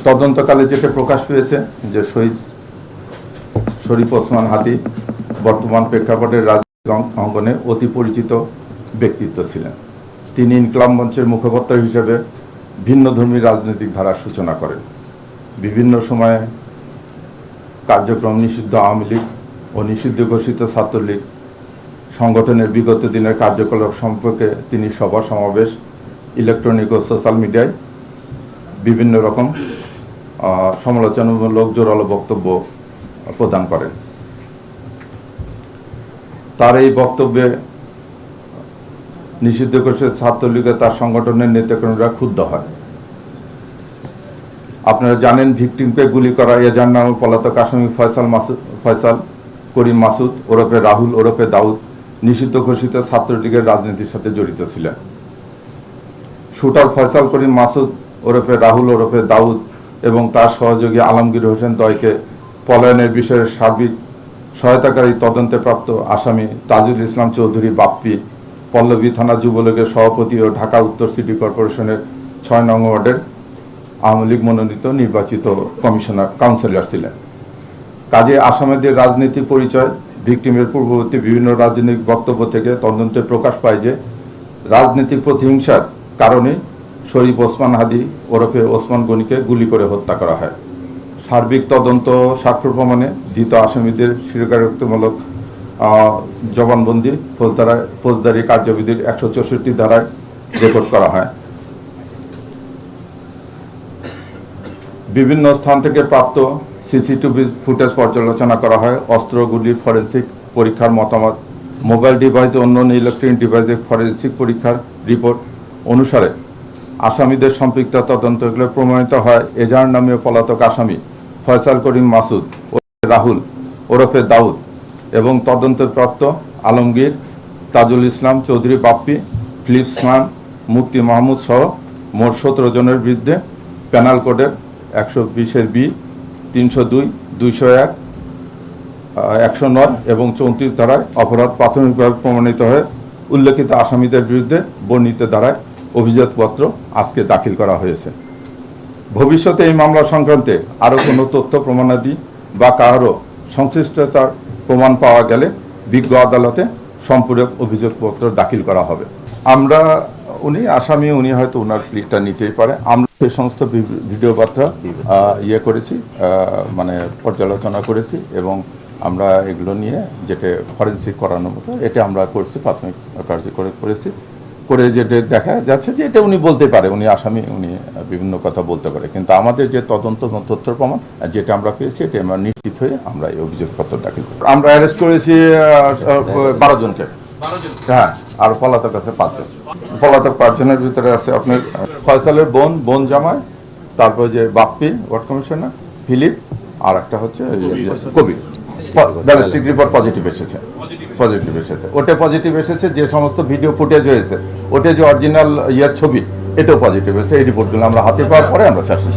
তদন্তকালে যেটা প্রকাশ পেয়েছে যে শহীদ শরীফ ওসমান হাদি বর্তমান প্রেক্ষাপটের রাজনৈতিক অঙ্গনে অতি পরিচিত ব্যক্তিত্ব ছিলেন। তিনি ইনকলাব মঞ্চের মুখপাত্র হিসেবে ভিন্নধর্মী রাজনৈতিক ধারার সূচনা করেন। বিভিন্ন সময়ে কার্যক্রম নিষিদ্ধ আওয়ামী লীগ ও নিষিদ্ধ ঘোষিত ছাত্রলীগ সংগঠনের বিগত দিনের কার্যকলাপ সম্পর্কে তিনি সভা সমাবেশ, ইলেকট্রনিক ও সোশ্যাল মিডিয়ায় বিভিন্ন রকম সমালোচনামূলক জোরালো বক্তব্য প্রদান করেন। তার এই বক্তব্যে নিষিদ্ধ ঘোষিত ছাত্রলীগে তার সংগঠনের নেতাকর্মীরা ক্ষুব্ধ হয়। আপনারা জানেন, ভিকটিমকে গুলি করা এজাহার নামে পলাতক আসামি ফয়সাল করিম মাসুদ ওরফে রাহুল ওরফে দাউদ নিষিদ্ধ ঘোষিত ছাত্রলীগের রাজনীতির সাথে জড়িত ছিলেন। শুটার ফয়সাল করিম মাসুদ ওরফে রাহুল ওরফে দাউদ এবং তার সহযোগী আলমগীর হোসেন দয়কে পলায়নের বিষয়ে সার্বিক সহায়তাকারী তদন্তে প্রাপ্ত আসামি তাজুল ইসলাম চৌধুরী বাপ্পি পল্লবী থানা যুবলীগের সভাপতি ও ঢাকা উত্তর সিটি কর্পোরেশনের ৬ নং ওয়ার্ডের আওয়ামী লীগ মনোনীত নির্বাচিত কাউন্সিলর ছিলেন। কাজে আসামিদের রাজনৈতিক পরিচয়, ভিকটিমের পূর্ববর্তী বিভিন্ন রাজনৈতিক বক্তব্য থেকে তদন্তে প্রকাশ পায় যে রাজনৈতিক প্রতিহিংসার কারণে শরীফ ওসমান হাদি ওরফে ওসমান গনিকে গুলি করে হত্যা করা হয়। সার্বিক তদন্ত সাক্ষ্য প্রমাণে ধৃত আসামিদের স্বীকারোক্তিমূলক জবানবন্দি ফৌজদারি কার্যবিধির ১৬৪ ধারায় রেকর্ড করা হয়। বিভিন্ন স্থান থেকে প্রাপ্ত সিসিটিভি ফুটেজ পর্যালোচনা করা হয়। অস্ত্রগুলির ফরেন্সিক পরীক্ষার মতামত, মোবাইল ডিভাইস ও অন্যান্য ইলেকট্রনিক ডিভাইসের ফরেন্সিক পরীক্ষার রিপোর্ট অনুসারে আসামিদের সম্পৃক্ত তদন্তগুলো প্রমাণিত হয় এজাহার নামীয় পলাতক আসামি ফয়সাল করিম মাসুদ ও রাহুল ওরফে দাউদ এবং তদন্তের প্রাপ্ত আলমগীর, তাজুল ইসলাম চৌধুরী বাপ্পি, ফিলিপস খান, মুক্তি মাহমুদ সহ মোট ১৭ জনের বিরুদ্ধে পেনাল কোডের ১২০-এর বি, ৩০২, ২০১, ১০৯ এবং ৩৪ ধারায় অপরাধ প্রাথমিকভাবে প্রমাণিত হয়ে উল্লেখিত আসামিদের বিরুদ্ধে বর্ণিত ধারায় অভিযোগপত্র আজকে দাখিল করা হয়েছে। ভবিষ্যতে এই মামলা সংক্রান্তে আরও কোনো তথ্য প্রমাণাদি বা কারো সংশ্লিষ্টতার প্রমাণ পাওয়া গেলে বিজ্ঞ আদালতে সম্পূরক অভিযোগপত্র দাখিল করা হবে। উনি হয়তো ওনার প্লিটটা নিতেই পারে। আমরা সেই সমস্ত ভিডিও বার্তা করেছি, মানে পর্যালোচনা করেছি এবং আমরা এগুলো নিয়ে যেটা ফরেন্সিক করানোর মতো এটা আমরা করছি, প্রাথমিক কার্যকর করেছি। করে যেটা দেখা যাচ্ছে যে এটা উনি বলতে পারে, উনি আসামি, উনি বিভিন্ন কথা বলতে পারে, কিন্তু আমাদের যে তদন্ত তথ্য প্রমাণ যেটা আমরা পেয়েছি এটা আমরা নিশ্চিত হয়ে আমরা এই অভিযোগপত্র দাখিল করি। আমরা অ্যারেস্ট করেছি ১২ জনকে, হ্যাঁ, আর পলাতক আছে ৫ জন। পলাতক ৫ জনের ভিতরে আছে আপনার ফয়সালের বোন জামাই, তারপর যে বাপ্পি ওয়ার্ড কমিশনার, ফিলিপ, আর একটা হচ্ছে কবির। ব্যালিস্টিক রিপোর্ট পজিটিভ এসেছে। ওটা পজিটিভ এসেছে। যে সমস্ত ভিডিও ফুটেজ হয়েছে ওটা যে অরিজিনাল ছবি এটাও পজিটিভ এসেছে। এই রিপোর্টগুলো আমরা হাতে পাওয়ার পরে আমরা চাচ্ছি।